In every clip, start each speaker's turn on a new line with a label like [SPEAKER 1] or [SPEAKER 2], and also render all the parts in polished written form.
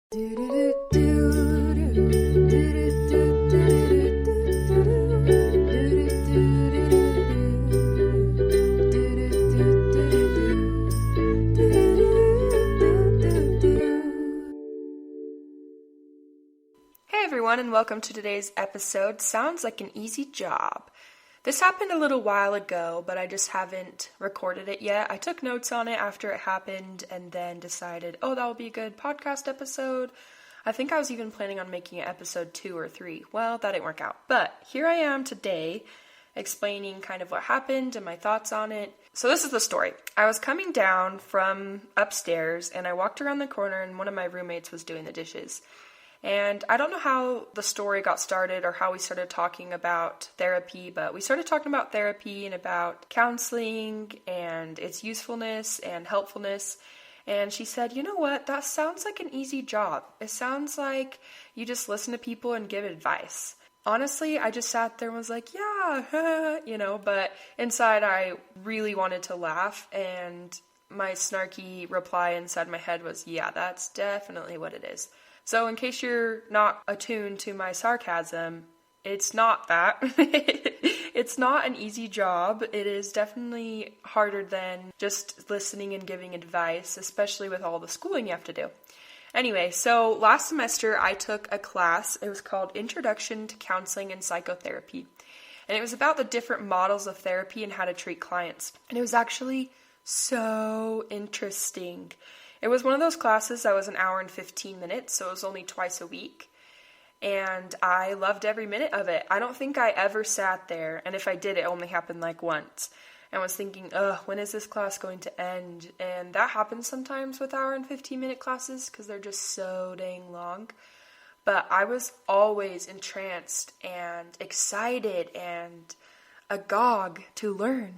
[SPEAKER 1] Hey everyone, and welcome to today's episode. Sounds like an easy job. This happened a little while ago, but I just haven't recorded it yet. I took notes on it after it happened and then decided, that would be a good podcast episode. I think I was even planning on making it episode 2 or 3. Well, that didn't work out. But here I am today explaining kind of what happened and my thoughts on it. So this is the story. I was coming down from upstairs and I walked around the corner and one of my roommates was doing the dishes. And I don't know how the story got started or how we started talking about therapy, but we started talking about therapy and about counseling and its usefulness and helpfulness. And she said, you know what, that sounds like an easy job. It sounds like you just listen to people and give advice. Honestly, I just sat there and was like, yeah, but inside I really wanted to laugh, and my snarky reply inside my head was, yeah, that's definitely what it is. So in case you're not attuned to my sarcasm, it's not that. It's not an easy job. It is definitely harder than just listening and giving advice, especially with all the schooling you have to do. Anyway, so last semester I took a class. It was called Introduction to Counseling and Psychotherapy. And it was about the different models of therapy and how to treat clients. And it was actually so interesting. It was one of those classes that was an hour and 15 minutes, so it was only twice a week. And I loved every minute of it. I don't think I ever sat there, and if I did, it only happened like once, and was thinking, when is this class going to end? And that happens sometimes with hour and 15 minute classes because they're just so dang long. But I was always entranced and excited and agog to learn.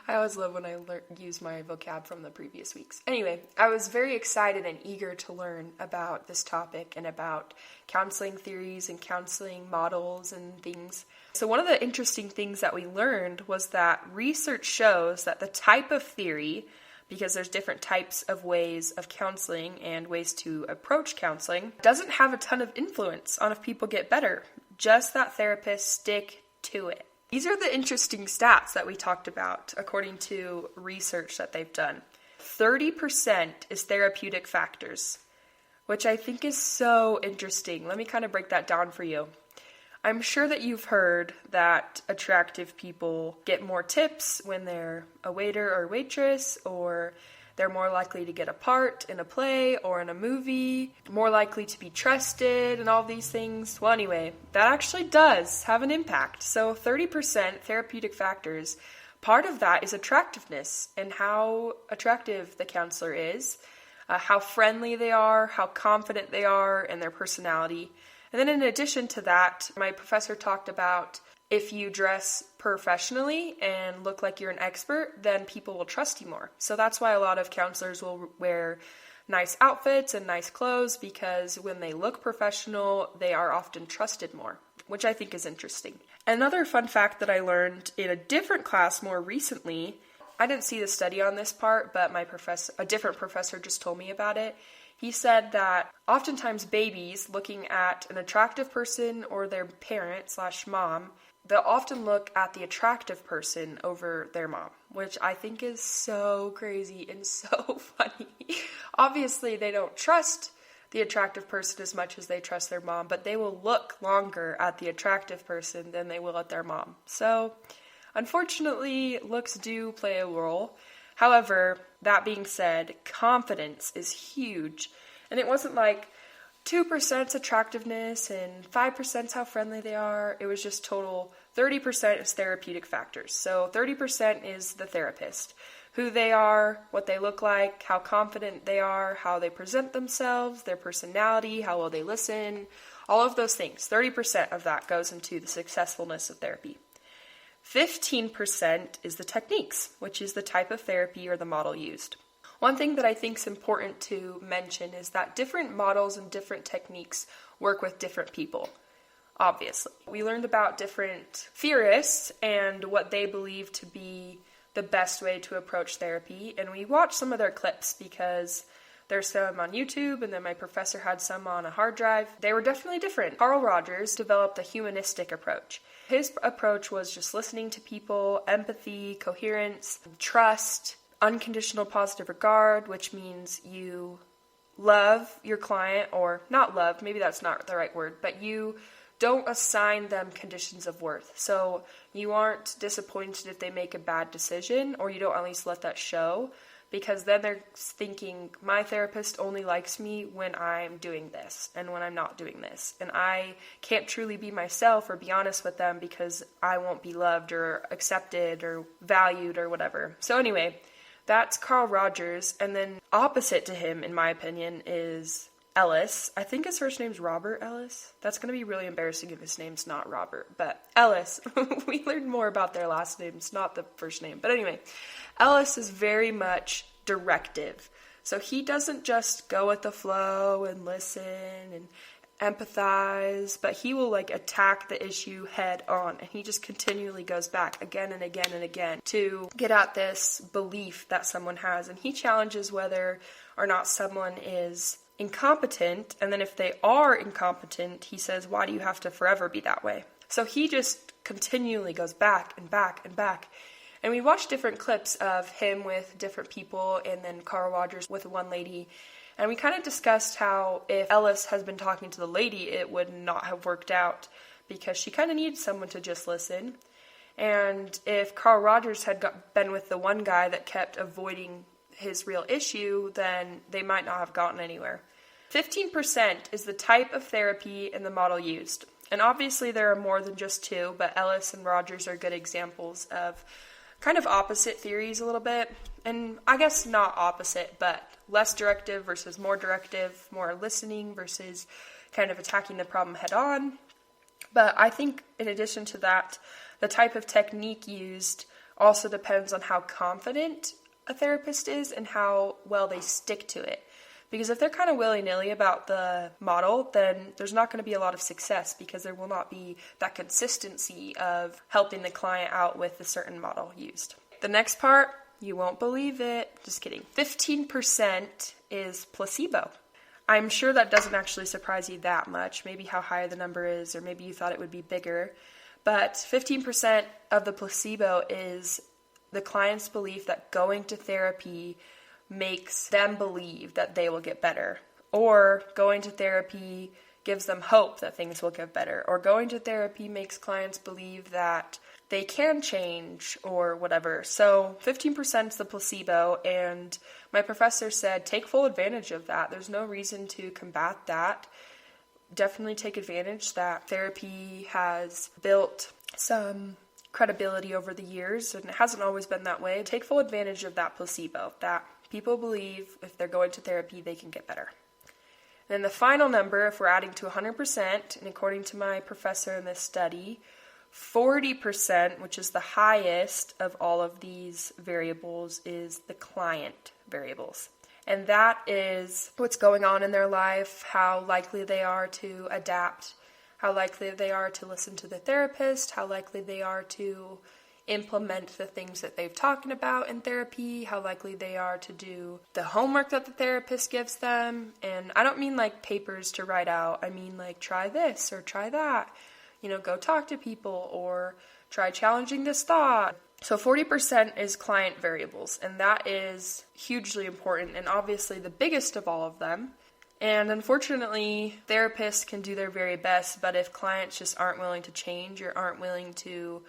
[SPEAKER 1] I always love when I use my vocab from the previous weeks. Anyway, I was very excited and eager to learn about this topic and about counseling theories and counseling models and things. So one of the interesting things that we learned was that research shows that the type of theory, because there's different types of ways of counseling and ways to approach counseling, doesn't have a ton of influence on if people get better, just that therapists stick to it. These are the interesting stats that we talked about according to research that they've done. 30% is therapeutic factors, which I think is so interesting. Let me kind of break that down for you. I'm sure that you've heard that attractive people get more tips when they're a waiter or waitress, or they're more likely to get a part in a play or in a movie, more likely to be trusted, and all these things. Well, anyway, that actually does have an impact. So 30% therapeutic factors, part of that is attractiveness and how attractive the counselor is, how friendly they are, how confident they are, and their personality. And then in addition to that, my professor talked about if you dress professionally and look like you're an expert, then people will trust you more. So that's why a lot of counselors will wear nice outfits and nice clothes, because when they look professional, they are often trusted more, which I think is interesting. Another fun fact that I learned in a different class more recently, I didn't see the study on this part, but a different professor just told me about it. He said that oftentimes babies looking at an attractive person or their parent/mom, they'll often look at the attractive person over their mom, which I think is so crazy and so funny. Obviously, they don't trust the attractive person as much as they trust their mom, but they will look longer at the attractive person than they will at their mom. So, unfortunately, looks do play a role. However, that being said, confidence is huge. And it wasn't like 2% attractiveness and 5% how friendly they are. It was just total 30% is therapeutic factors. So 30% is the therapist. Who they are, what they look like, how confident they are, how they present themselves, their personality, how well they listen, all of those things. 30% of that goes into the successfulness of therapy. 15% is the techniques, which is the type of therapy or the model used. One thing that I think is important to mention is that different models and different techniques work with different people. Obviously, we learned about different theorists and what they believe to be the best way to approach therapy, and we watched some of their clips because There's some on YouTube, and then my professor had some on a hard drive. They were definitely different. Carl Rogers developed a humanistic approach. His approach was just listening to people, empathy, coherence, trust, unconditional positive regard, which means you love your client, or not love, maybe that's not the right word, but you don't assign them conditions of worth. So you aren't disappointed if they make a bad decision, or you don't at least let that show, because then they're thinking, my therapist only likes me when I'm doing this and when I'm not doing this. And I can't truly be myself or be honest with them because I won't be loved or accepted or valued or whatever. So anyway, that's Carl Rogers. And then opposite to him, in my opinion, is Ellis. I think his first name's Robert Ellis. That's going to be really embarrassing if his name's not Robert. But Ellis, we learned more about their last names, not the first name. But anyway, Ellis is very much directive. So he doesn't just go with the flow and listen and empathize, but he will attack the issue head on, and he just continually goes back again and again and again to get at this belief that someone has, and he challenges whether or not someone is incompetent, and then if they are incompetent, he says, why do you have to forever be that way? So he just continually goes back and back and back. And we watched different clips of him with different people, and then Carl Rogers with one lady. And we kind of discussed how if Ellis has been talking to the lady, it would not have worked out because she kind of needs someone to just listen. And if Carl Rogers had been with the one guy that kept avoiding his real issue, then they might not have gotten anywhere. 15% is the type of therapy in the model used. And obviously there are more than just two, but Ellis and Rogers are good examples of kind of opposite theories a little bit. And I guess not opposite, but less directive versus more directive, more listening versus kind of attacking the problem head on. But I think in addition to that, the type of technique used also depends on how confident a therapist is and how well they stick to it. Because if they're kind of willy-nilly about the model, then there's not going to be a lot of success because there will not be that consistency of helping the client out with a certain model used. The next part, you won't believe it. Just kidding. 15% is placebo. I'm sure that doesn't actually surprise you that much. Maybe how high the number is, or maybe you thought it would be bigger. But 15% of the placebo is the client's belief that going to therapy makes them believe that they will get better, or going to therapy gives them hope that things will get better, or going to therapy makes clients believe that they can change or whatever. So 15% is the placebo, and my professor said take full advantage of that. There's no reason to combat that. Definitely take advantage that therapy has built some credibility over the years, and it hasn't always been that way. Take full advantage of that placebo, that people believe if they're going to therapy, they can get better. And then the final number, if we're adding to 100%, and according to my professor in this study, 40%, which is the highest of all of these variables, is the client variables. And that is what's going on in their life, how likely they are to adapt, how likely they are to listen to the therapist, how likely they are to implement the things that they've talked about in therapy, how likely they are to do the homework that the therapist gives them. And I don't mean papers to write out. I mean try this or try that. Go talk to people or try challenging this thought. So 40% is client variables, and that is hugely important and obviously the biggest of all of them. And unfortunately, therapists can do their very best, but if clients just aren't willing to change or aren't willing to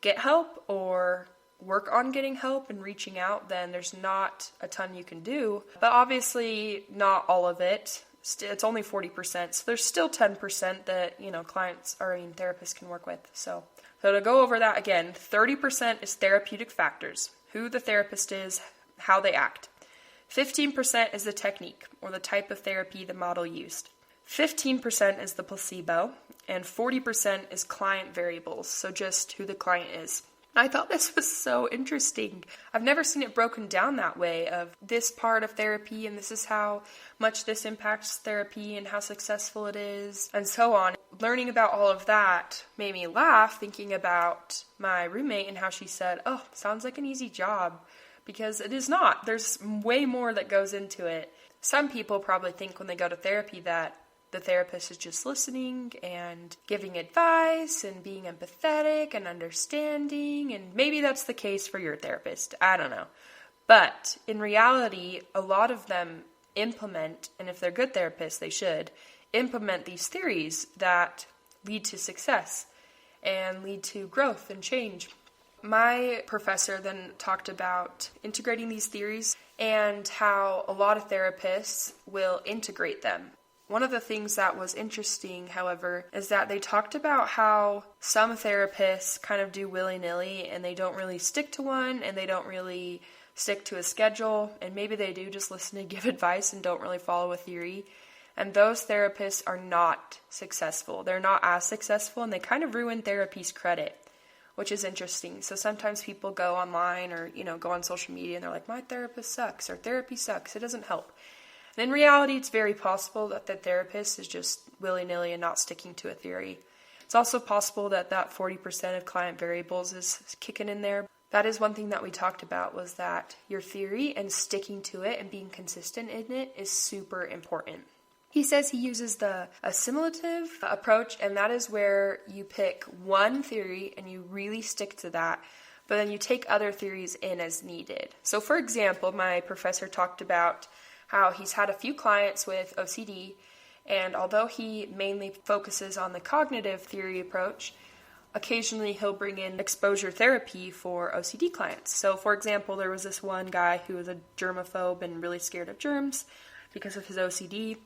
[SPEAKER 1] get help or work on getting help and reaching out, then there's not a ton you can do. But obviously, not all of it. It's only 40%, so there's still 10% that, therapists can work with. So to go over that again, 30% is therapeutic factors, who the therapist is, how they act. 15% is the technique, or the type of therapy the model used. 15% is the placebo, and 40% is client variables, so just who the client is. I thought this was so interesting. I've never seen it broken down that way, of this part of therapy, and this is how much this impacts therapy, and how successful it is, and so on. Learning about all of that made me laugh, thinking about my roommate and how she said, sounds like an easy job, because it is not. There's way more that goes into it. Some people probably think when they go to therapy that the therapist is just listening and giving advice and being empathetic and understanding, and maybe that's the case for your therapist. I don't know. But in reality, a lot of them implement, and if they're good therapists, they should implement these theories that lead to success and lead to growth and change. My professor then talked about integrating these theories and how a lot of therapists will integrate them. One of the things that was interesting, however, is that they talked about how some therapists kind of do willy-nilly and they don't really stick to one and they don't really stick to a schedule, and maybe they do just listen and give advice and don't really follow a theory. And those therapists are not successful. They're not as successful, and they kind of ruin therapy's credit, which is interesting. So sometimes people go online or, go on social media and they're like, my therapist sucks or therapy sucks. It doesn't help. And in reality, it's very possible that the therapist is just willy-nilly and not sticking to a theory. It's also possible that 40% of client variables is kicking in there. That is one thing that we talked about, was that your theory and sticking to it and being consistent in it is super important. He says he uses the assimilative approach, and that is where you pick one theory and you really stick to that, but then you take other theories in as needed. So for example, my professor talked about how he's had a few clients with OCD, and although he mainly focuses on the cognitive theory approach, occasionally he'll bring in exposure therapy for OCD clients. So for example, there was this one guy who was a germaphobe and really scared of germs because of his OCD.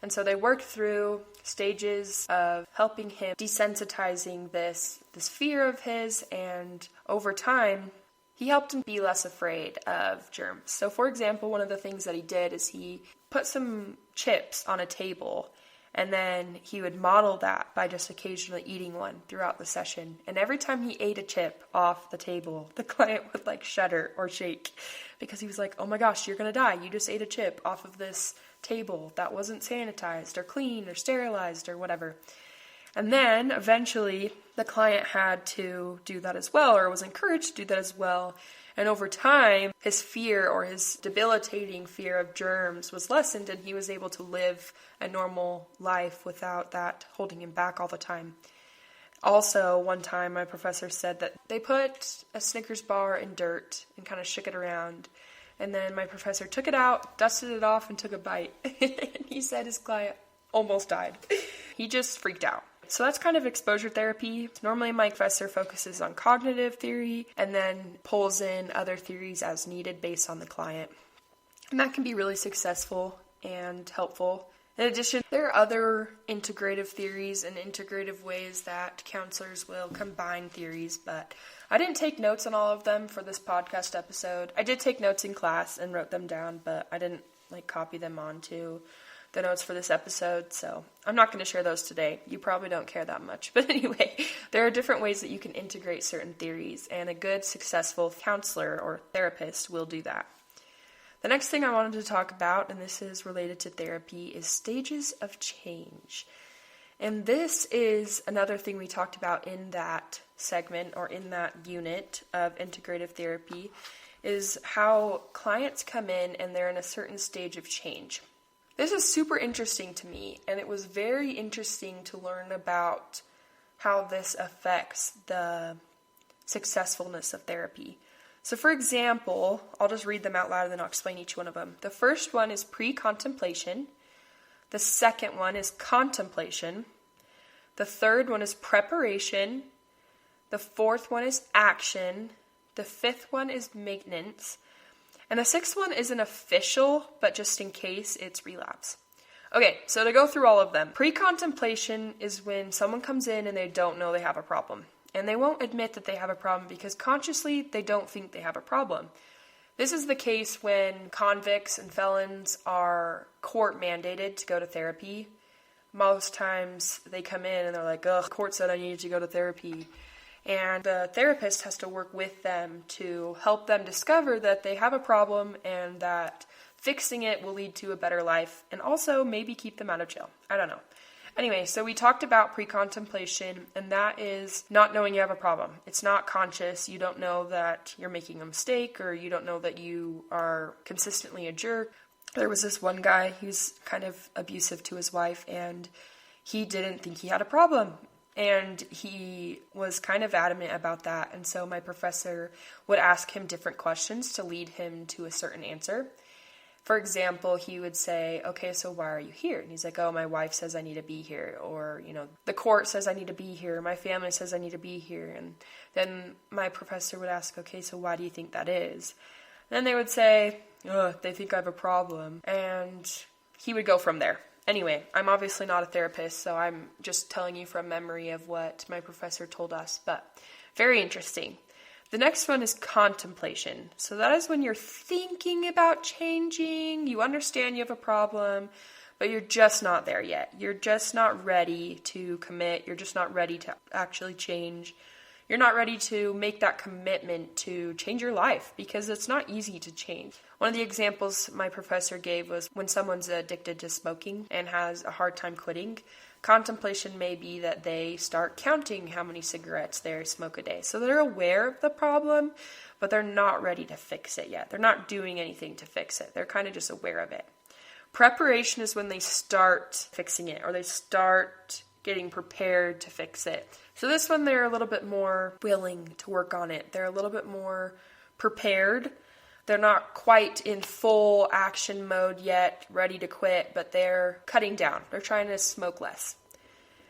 [SPEAKER 1] And so they worked through stages of helping him desensitizing this fear of his, and over time, he helped him be less afraid of germs. So for example, one of the things that he did is he put some chips on a table, and then he would model that by just occasionally eating one throughout the session. And every time he ate a chip off the table, the client would shudder or shake because he was like, oh my gosh, you're going to die. You just ate a chip off of this table that wasn't sanitized or clean or sterilized or whatever. And then eventually the client had to do that as well, or was encouraged to do that as well. And over time, his fear, or his debilitating fear of germs, was lessened, and he was able to live a normal life without that holding him back all the time. Also, one time my professor said that they put a Snickers bar in dirt and kind of shook it around. And then my professor took it out, dusted it off, and took a bite. And he said his client almost died. He just freaked out. So that's kind of exposure therapy. Normally my professor focuses on cognitive theory and then pulls in other theories as needed based on the client. And that can be really successful and helpful. In addition, there are other integrative theories and integrative ways that counselors will combine theories, but I didn't take notes on all of them for this podcast episode. I did take notes in class and wrote them down, but I didn't copy them onto the notes for this episode, so I'm not going to share those today. You probably don't care that much. But anyway, there are different ways that you can integrate certain theories, and a good, successful counselor or therapist will do that. The next thing I wanted to talk about, and this is related to therapy, is stages of change. And this is another thing we talked about in that segment, or in that unit of integrative therapy, is how clients come in and they're in a certain stage of change. This is super interesting to me, and it was very interesting to learn about how this affects the successfulness of therapy. So for example, I'll just read them out loud and then I'll explain each one of them. The first one is pre-contemplation. The second one is contemplation. The third one is preparation. The fourth one is action. The fifth one is maintenance. And the sixth one isn't official, but just in case, it's relapse. Okay, so to go through all of them. Pre-contemplation is when someone comes in and they don't know they have a problem. And they won't admit that they have a problem because consciously they don't think they have a problem. This is the case when convicts and felons are court mandated to go to therapy. Most times they come in and they're like, ugh, court said I needed to go to therapy. And the therapist has to work with them to help them discover that they have a problem and that fixing it will lead to a better life and also maybe keep them out of jail. I don't know. Anyway, so we talked about pre-contemplation, and that is not knowing you have a problem. It's not conscious. You don't know that you're making a mistake, or you don't know that you are consistently a jerk. There was this one guy who's kind of abusive to his wife, and he didn't think he had a problem. And he was kind of adamant about that. And so my professor would ask him different questions to lead him to a certain answer. For example, he would say, okay, so why are you here? And he's like, oh, my wife says I need to be here. Or, the court says I need to be here. My family says I need to be here. And then my professor would ask, okay, so why do you think that is? And then they would say, oh, they think I have a problem. And he would go from there. Anyway, I'm obviously not a therapist, so I'm just telling you from memory of what my professor told us, but very interesting. The next one is contemplation. So that is when you're thinking about changing, you understand you have a problem, but you're just not there yet. You're just not ready to commit. You're just not ready to actually change. You're not ready to make that commitment to change your life because it's not easy to change. One of the examples my professor gave was when someone's addicted to smoking and has a hard time quitting, contemplation may be that they start counting how many cigarettes they smoke a day. So they're aware of the problem, but they're not ready to fix it yet. They're not doing anything to fix it. They're kind of just aware of it. Preparation is when they start fixing it or they start getting prepared to fix it. So this one, they're a little bit more willing to work on it. They're a little bit more prepared. They're not quite in full action mode yet, ready to quit, but they're cutting down. They're trying to smoke less.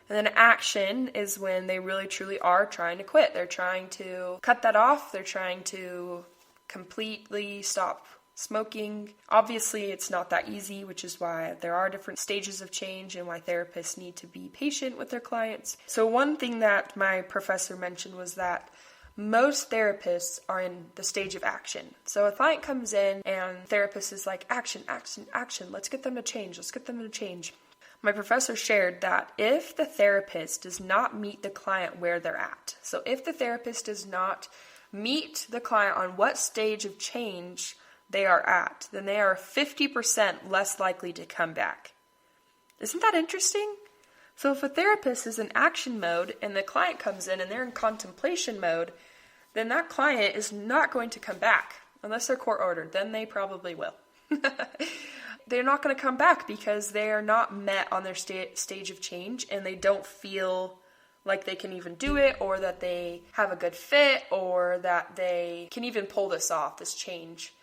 [SPEAKER 1] And then action is when they really truly are trying to quit. They're trying to cut that off. They're trying to completely stop smoking. Obviously, it's not that easy, which is why there are different stages of change and why therapists need to be patient with their clients. So one thing that my professor mentioned was that most therapists are in the stage of action. So a client comes in and therapist is like, action, action, action. Let's get them to change. Let's get them to change. My professor shared that if the therapist does not meet the client where they're at, so if the therapist does not meet the client on what stage of change they are at, then they are 50% less likely to come back. Isn't that interesting? So if a therapist is in action mode and the client comes in and they're in contemplation mode, then that client is not going to come back unless they're court ordered. Then they probably will. They're not going to come back because they are not met on their stage of change and they don't feel like they can even do it or that they have a good fit or that they can even pull this off, this change.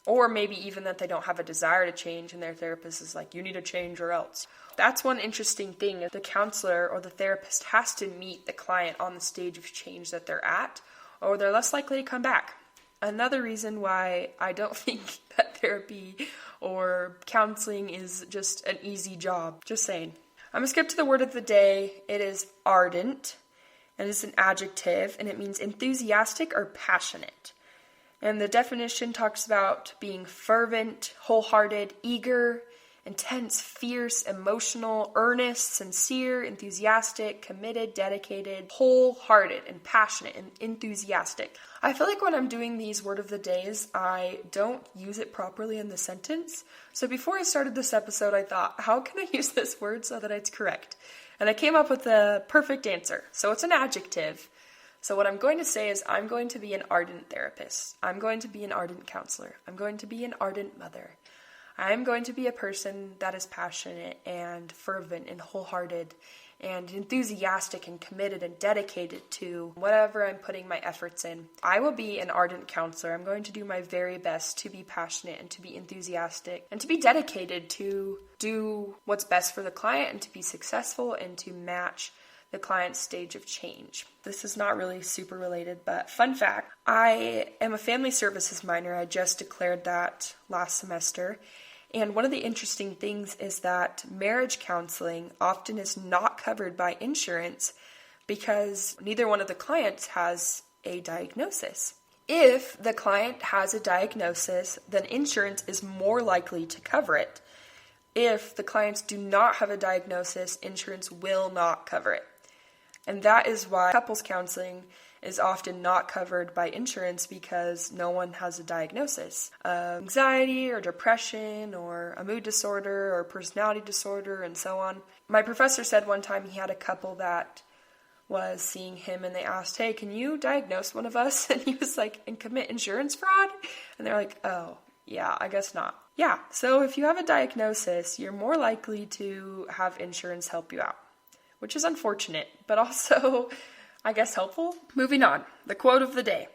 [SPEAKER 1] Or maybe even that they don't have a desire to change and their therapist is like, you need to change or else. That's one interesting thing. The counselor or the therapist has to meet the client on the stage of change that they're at, or they're less likely to come back. Another reason why I don't think that therapy or counseling is just an easy job. Just saying. I'm going to skip to the word of the day. It is ardent, and it's an adjective, and it means enthusiastic or passionate. And the definition talks about being fervent, wholehearted, eager, intense, fierce, emotional, earnest, sincere, enthusiastic, committed, dedicated, wholehearted, and passionate, and enthusiastic. I feel like when I'm doing these word of the days, I don't use it properly in the sentence. So before I started this episode, I thought, how can I use this word so that it's correct? And I came up with the perfect answer. So it's an adjective. So what I'm going to say is I'm going to be an ardent therapist. I'm going to be an ardent counselor. I'm going to be an ardent mother. I'm going to be a person that is passionate and fervent and wholehearted and enthusiastic and committed and dedicated to whatever I'm putting my efforts in. I will be an ardent counselor. I'm going to do my very best to be passionate and to be enthusiastic and to be dedicated to do what's best for the client and to be successful and to match the client's stage of change. This is not really super related, but fun fact, I am a family services minor. I just declared that last semester. And one of the interesting things is that marriage counseling often is not covered by insurance because neither one of the clients has a diagnosis. If the client has a diagnosis, then insurance is more likely to cover it. If the clients do not have a diagnosis, insurance will not cover it. And that is why couples counseling is often not covered by insurance because no one has a diagnosis of anxiety or depression or a mood disorder or personality disorder and so on. My professor said one time he had a couple that was seeing him and they asked, hey, can you diagnose one of us? And he was like, and commit insurance fraud? And they're like, oh, Yeah, I guess not. Yeah, so if you have a diagnosis, you're more likely to have insurance help you out, which is unfortunate, but also, I guess, helpful. Moving on, the quote of the day.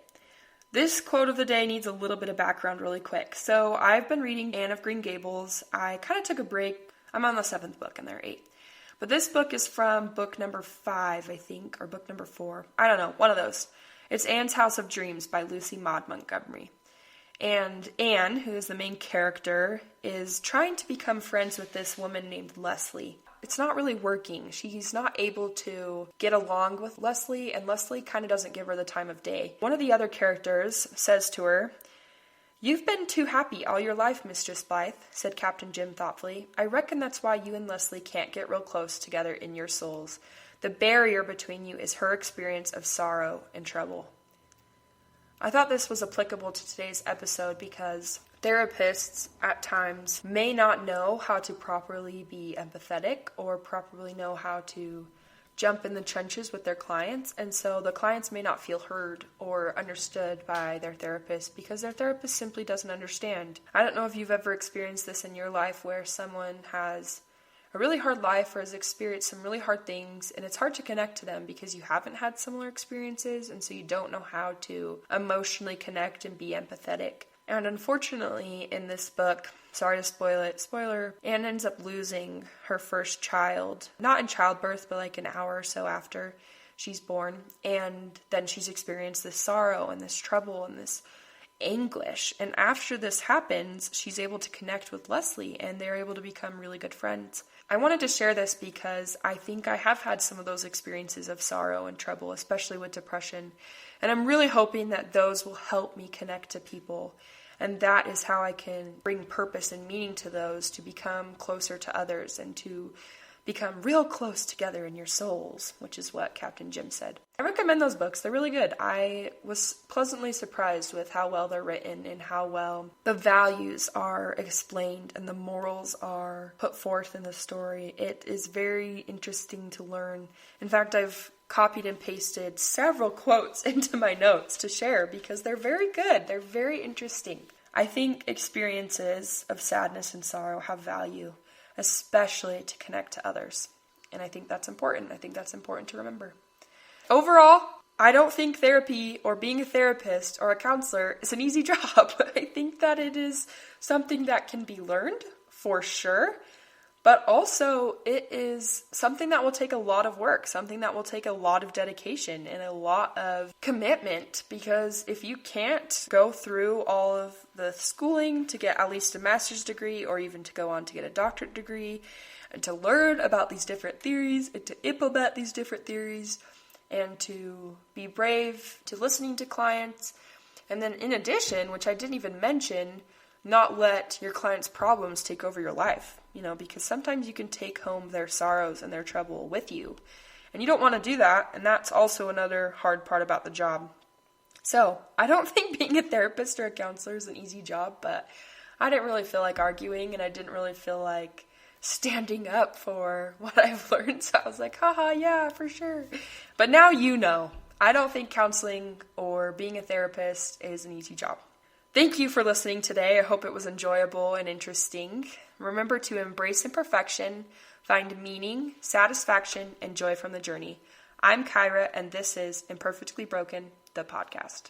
[SPEAKER 1] This quote of the day needs a little bit of background really quick. So I've been reading Anne of Green Gables. I kind of took a break. I'm on the 7th book and there are 8. But this book is from book number 5, I think, or book number 4. I don't know, one of those. It's Anne's House of Dreams by Lucy Maud Montgomery. And Anne, who is the main character, is trying to become friends with this woman named Leslie. It's not really working. She's not able to get along with Leslie, and Leslie kind of doesn't give her the time of day. One of the other characters says to her, "You've been too happy all your life, Mistress Blythe," said Captain Jim thoughtfully. "I reckon that's why you and Leslie can't get real close together in your souls. The barrier between you is her experience of sorrow and trouble." I thought this was applicable to today's episode because therapists at times may not know how to properly be empathetic or properly know how to jump in the trenches with their clients, and so the clients may not feel heard or understood by their therapist because their therapist simply doesn't understand. I don't know if you've ever experienced this in your life where someone has a really hard life or has experienced some really hard things, and it's hard to connect to them because you haven't had similar experiences, and so you don't know how to emotionally connect and be empathetic. And unfortunately, in this book, sorry to spoil it, spoiler, Anne ends up losing her first child, not in childbirth, but like an hour or so after she's born, and then she's experienced this sorrow and this trouble and this anguish. And after this happens, she's able to connect with Leslie, and they're able to become really good friends. I wanted to share this because I think I have had some of those experiences of sorrow and trouble, especially with depression, and I'm really hoping that those will help me connect to people, and that is how I can bring purpose and meaning to those, to become closer to others and to become real close together in your souls, which is what Captain Jim said. I recommend those books. They're really good. I was pleasantly surprised with how well they're written and how well the values are explained and the morals are put forth in the story. It is very interesting to learn. In fact, I've copied and pasted several quotes into my notes to share because they're very good. They're very interesting. I think experiences of sadness and sorrow have value, especially to connect to others. And I think that's important. I think that's important to remember. Overall, I don't think therapy or being a therapist or a counselor is an easy job. I think that it is something that can be learned for sure, but also it is something that will take a lot of work, something that will take a lot of dedication and a lot of commitment, because if you can't go through all of the schooling to get at least a master's degree or even to go on to get a doctorate degree and to learn about these different theories and to implement these different theories and to be brave to listening to clients, and then in addition, which I didn't even mention, not let your clients' problems take over your life, because sometimes you can take home their sorrows and their trouble with you, and you don't want to do that, and that's also another hard part about the job. So, I don't think being a therapist or a counselor is an easy job, but I didn't really feel like arguing, and I didn't really feel like standing up for what I've learned, so I was like, haha, yeah, for sure. But now you know, I don't think counseling or being a therapist is an easy job. Thank you for listening today. I hope it was enjoyable and interesting. Remember to embrace imperfection, find meaning, satisfaction, and joy from the journey. I'm Kyra, and this is Imperfectly Broken, the podcast.